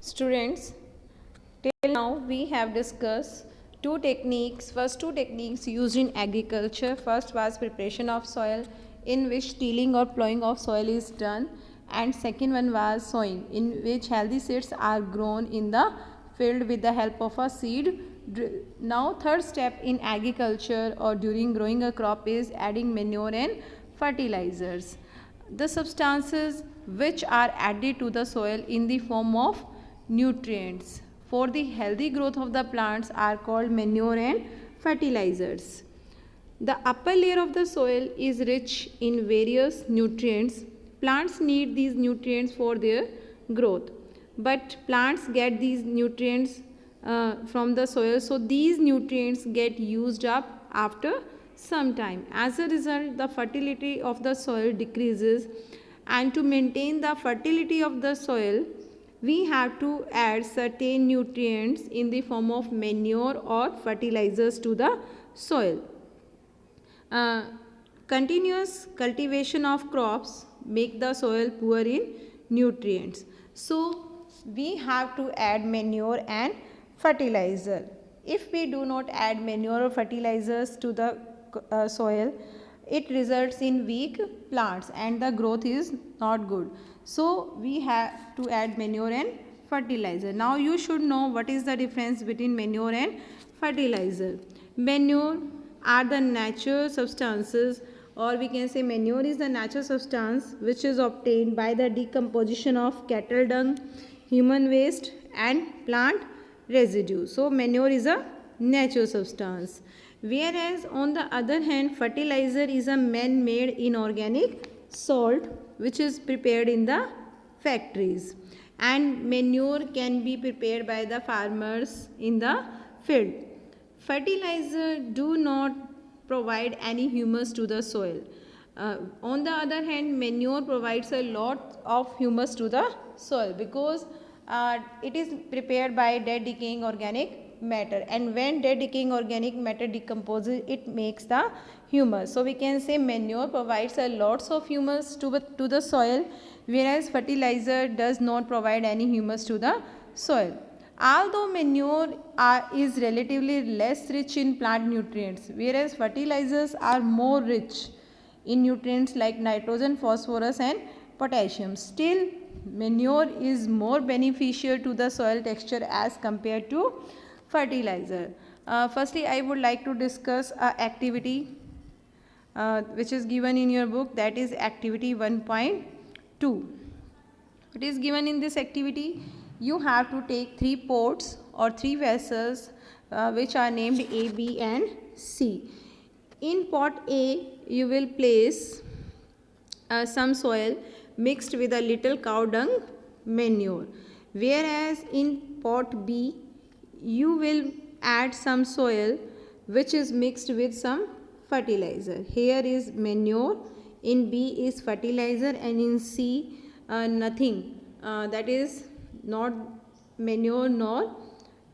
Students, till now we have discussed two techniques. First two techniques used in agriculture. First was preparation of soil, in which tilling or plowing of soil is done, and second one was sowing, in which healthy seeds are grown in the field with the help of a seed drill. Now third step in agriculture or during growing a crop is adding manure and fertilizers, the substances which are added to the soil in the form of nutrients for the healthy growth of the plants are called manure and fertilizers. The upper layer of the soil is rich in various nutrients. Plants need these nutrients for their growth, but plants get these nutrients from the soil, so these nutrients get used up after some time. As a result, the fertility of the soil decreases, and to maintain the fertility of the soil, we have to add certain nutrients in the form of manure or fertilizers to the soil. Continuous cultivation of crops make the soil poor in nutrients, so we have to add manure and fertilizer. If we do not add manure or fertilizers to the soil, it results in weak plants and the growth is not good. So we have to add manure and fertilizer. Now you should know what is the difference between manure and fertilizer. Manure are the natural substances, or we can say manure is the natural substance which is obtained by the decomposition of cattle dung, human waste and plant residue. So manure is a natural substance, whereas on the other hand fertilizer is a man-made inorganic salt which is prepared in the factories, and manure can be prepared by the farmers in the field. Fertilizer do not provide any humus to the soil. On the other hand, manure provides a lot of humus to the soil because it is prepared by dead decaying organic matter, and when dead decaying organic matter decomposes, it makes the humus. So we can say manure provides a lots of humus to the soil, whereas fertilizer does not provide any humus to the soil. Although manure is relatively less rich in plant nutrients, whereas fertilizers are more rich in nutrients like nitrogen, phosphorus and potassium, still manure is more beneficial to the soil texture as compared to fertilizer. Firstly, I would like to discuss a activity which is given in your book, that is activity 1.2. It is given in this activity. You have to take 3 pots or 3 vessels which are named A, B and C. In pot A, you will place some soil mixed with a little cow dung manure, whereas in pot B, you will add some soil which is mixed with some fertilizer. Here is manure, in B is fertilizer, and in C nothing, that is not manure nor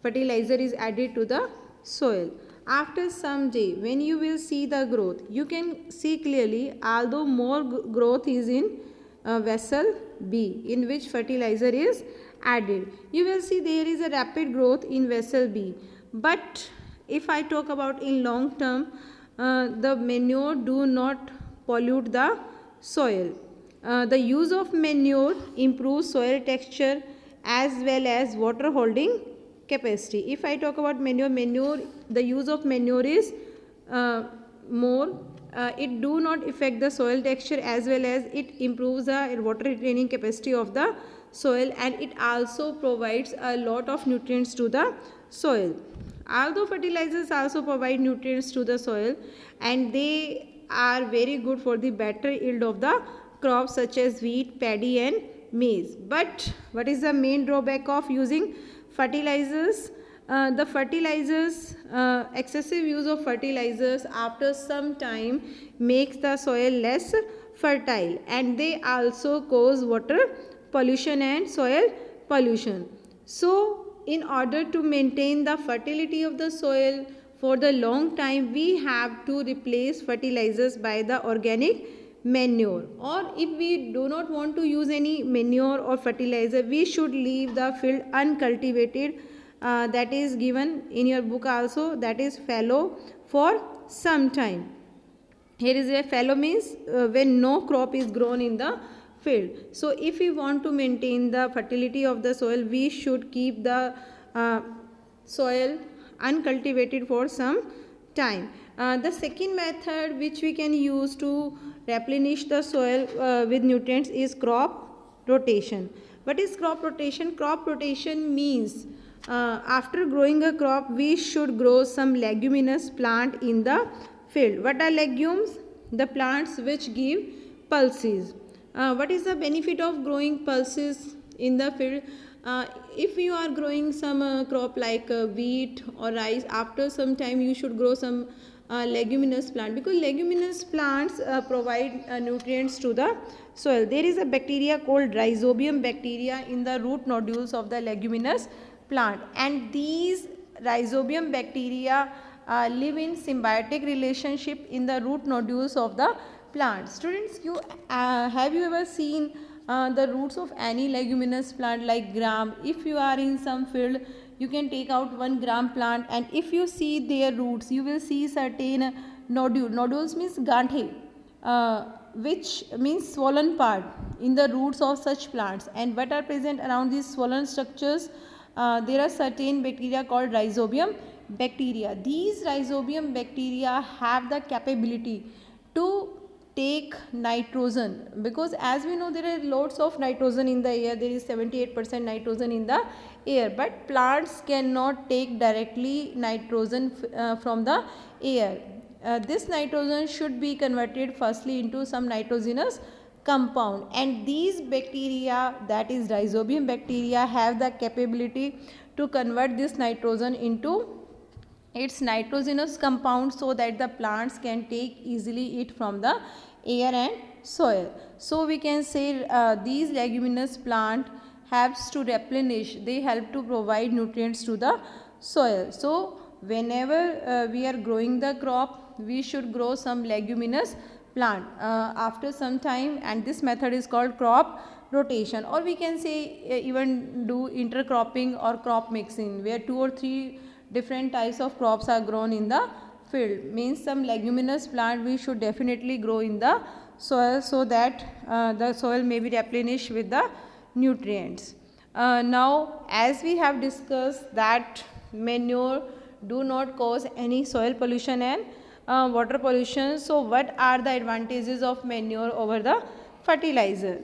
fertilizer is added to the soil. After some day, when you will see the growth, you can see clearly, although more growth is in vessel B, in which fertilizer is added, you will see there is a rapid growth in vessel B. But if I talk about in long term, the manure do not pollute the soil. The use of manure improves soil texture as well as water holding capacity. If I talk about manure, the use of manure is more. It do not affect the soil texture as well as it improves the water retaining capacity of the soil, and it also provides a lot of nutrients to the soil. Although fertilizers also provide nutrients to the soil and they are very good for the better yield of the crops such as wheat, paddy and maize. But what is the main drawback of using fertilizers? Excessive use of fertilizers after some time makes the soil less fertile, and they also cause water pollution and soil pollution. So in order to maintain the fertility of the soil for the long time, we have to replace fertilizers by the organic manure. Or if we do not want to use any manure or fertilizer, we should leave the field uncultivated. That is given in your book also, that is fallow for some time. Here is a fallow means when no crop is grown in the field. So if we want to maintain the fertility of the soil, we should keep the soil uncultivated for some time. The second method which we can use to replenish the soil with nutrients is crop rotation. What is crop rotation? Crop rotation means after growing a crop, we should grow some leguminous plant in the field. What are legumes? The plants which give pulses. What is the benefit of growing pulses in the field? If you are growing some crop like wheat or rice, after some time you should grow some leguminous plant, because leguminous plants provide nutrients to the soil. There is a bacteria called rhizobium bacteria in the root nodules of the leguminous plant, and these rhizobium bacteria live in symbiotic relationship in the root nodules of the plant. Students, you have you ever seen the roots of any leguminous plant like gram? If you are in some field, you can take out one gram plant, and if you see their roots, you will see certain nodules means ganthe, which means swollen part in the roots of such plants. And what are present around these swollen structures? There are certain bacteria called rhizobium bacteria. These rhizobium bacteria have the capability to take nitrogen, because as we know there are lots of nitrogen in the air. There is 78% nitrogen in the air, but plants cannot take directly nitrogen from the air. This nitrogen should be converted firstly into some nitrogenous compound, and these bacteria, that is rhizobium bacteria, have the capability to convert this nitrogen into its nitrogenous compound, so that the plants can take easily it from the air and soil. So we can say these leguminous plant helps to replenish, they help to provide nutrients to the soil. So whenever we are growing the crop, we should grow some leguminous plant after some time, and this method is called crop rotation. Or we can say even do intercropping or crop mixing, where 2 or 3 different types of crops are grown in the field. Means some leguminous plant we should definitely grow in the soil, so that the soil may be replenished with the nutrients. Now as we have discussed that manure do not cause any soil pollution and water pollution, so what are the advantages of manure over the fertilizer?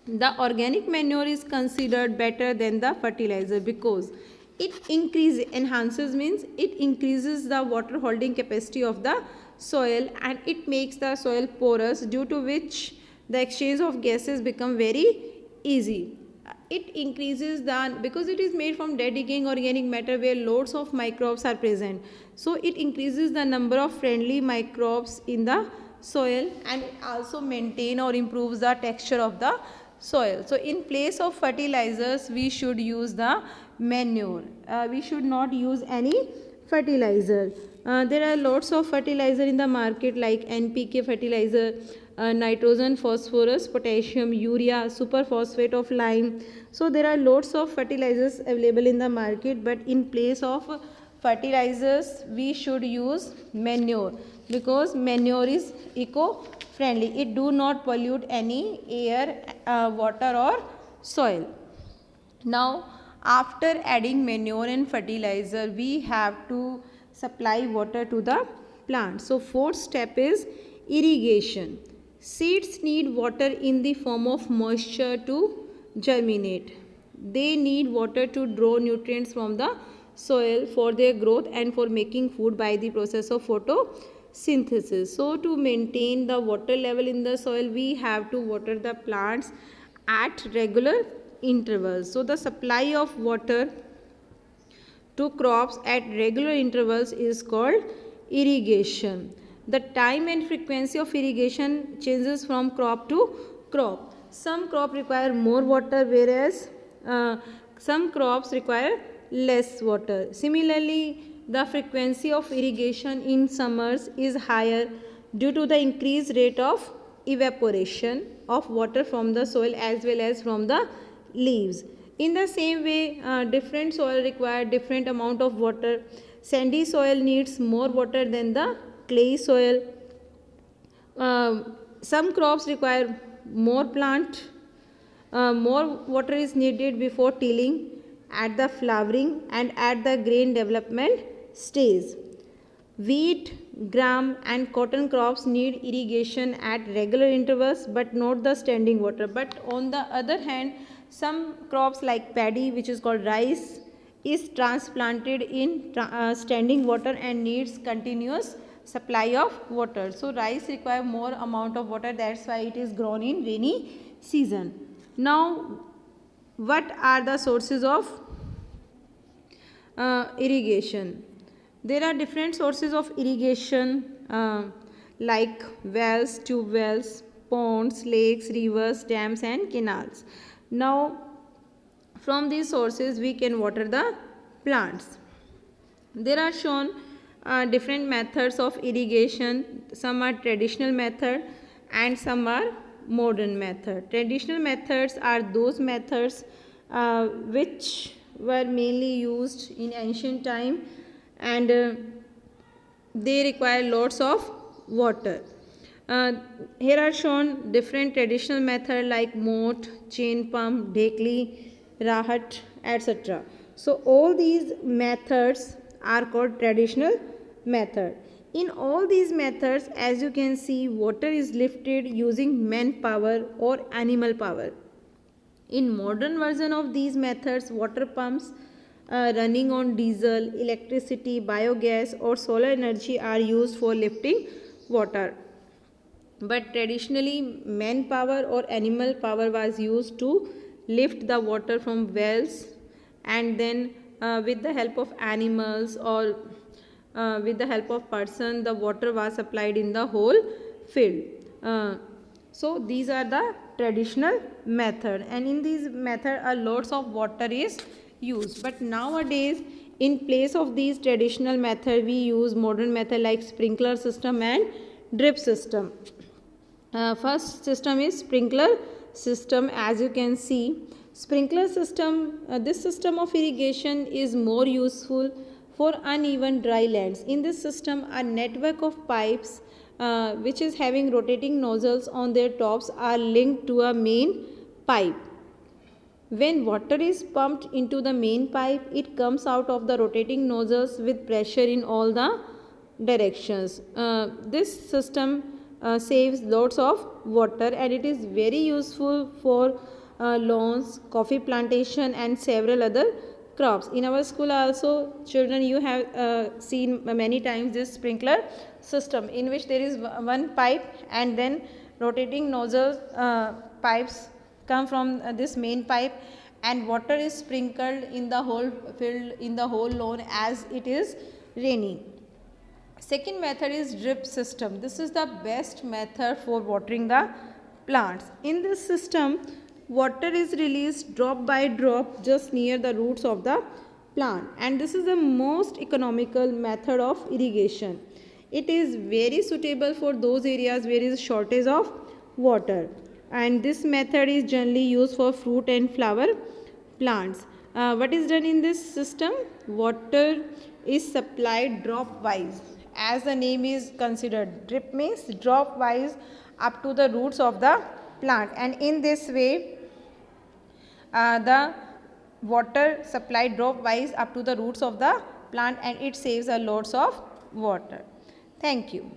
The organic manure is considered better than the fertilizer because it enhances means it increases the water holding capacity of the soil, and it makes the soil porous, due to which the exchange of gases become very easy. It increases the, because it is made from dead decaying organic matter where loads of microbes are present, so it increases the number of friendly microbes in the soil, and it also maintain or improves the texture of the soil. So in place of fertilizers we should use the manure. We should not use any fertilizer. There are lots of fertilizer in the market like NPK fertilizer, nitrogen, phosphorus, potassium, urea, superphosphate of lime. So there are lots of fertilizers available in the market, but in place of fertilizers we should use manure, because manure is eco friendly. It do not pollute any air, water or soil. Now after adding manure and fertilizer, we have to supply water to the plant. So fourth step is irrigation. Seeds need water in the form of moisture to germinate. They need water to draw nutrients from the soil for their growth and for making food by the process of photosynthesis. So to maintain the water level in the soil, we have to water the plants at regular intervals. So the supply of water to crops at regular intervals is called irrigation. The time and frequency of irrigation changes from crop to crop. Some crops require more water, whereas some crops require less water. Similarly, the frequency of irrigation in summers is higher due to the increased rate of evaporation of water from the soil as well as from the leaves. In the same way, different soil require different amount of water. Sandy soil needs more water than the clay soil. Some crops require more water is needed before tilling, at the flowering and at the grain development stage. Wheat, gram and cotton crops need irrigation at regular intervals but not the standing water. But on the other hand, some crops like paddy, which is called rice, is transplanted in standing water and needs continuous supply of water. So rice require more amount of water, that's why it is grown in rainy season. Now what are the sources of irrigation? There are different sources of irrigation like wells, tube wells, ponds, lakes, rivers, dams and canals. Now from these sources we can water the plants. There are shown different methods of irrigation. Some are traditional method and some are modern method. Traditional methods are those methods which were mainly used in ancient time and they require lots of water. Here are shown different traditional method like moat, chain pump, dhekli, rahat, etc. So all these methods are called traditional method. In all these methods, as you can see, water is lifted using manpower or animal power. In modern version of these methods, water pumps running on diesel, electricity, biogas or solar energy are used for lifting water. But traditionally, manpower or animal power was used to lift the water from wells, and then with the help of animals or with the help of person, the water was supplied in the whole field. So these are the traditional method, and in these method a lots of water is used. But nowadays, in place of these traditional method, we use modern method like sprinkler system and drip system. First system is sprinkler system. As you can see, sprinkler system, this system of irrigation is more useful for uneven dry lands. In this system, a network of pipes which is having rotating nozzles on their tops are linked to a main pipe. When water is pumped into the main pipe, it comes out of the rotating nozzles with pressure in all the directions. This system saves lots of water and it is very useful for lawns, coffee plantation and several other crops. In our school also, children, you have seen many times this sprinkler system in which there is one pipe and then rotating nozzle pipes come from this main pipe and water is sprinkled in the whole field, in the whole lawn as it is raining. Second method is drip system. This is the best method for watering the plants. In this system, water is released drop by drop just near the roots of the plant, and this is the most economical method of irrigation. It is very suitable for those areas where there is shortage of water, and this method is generally used for fruit and flower plants. What is done in this system? Water is supplied drop wise, as the name is considered. Drip means drop wise up to the roots of the plant, and in this way the water supplied drop wise up to the roots of the plant and it saves a lots of water. Thank you.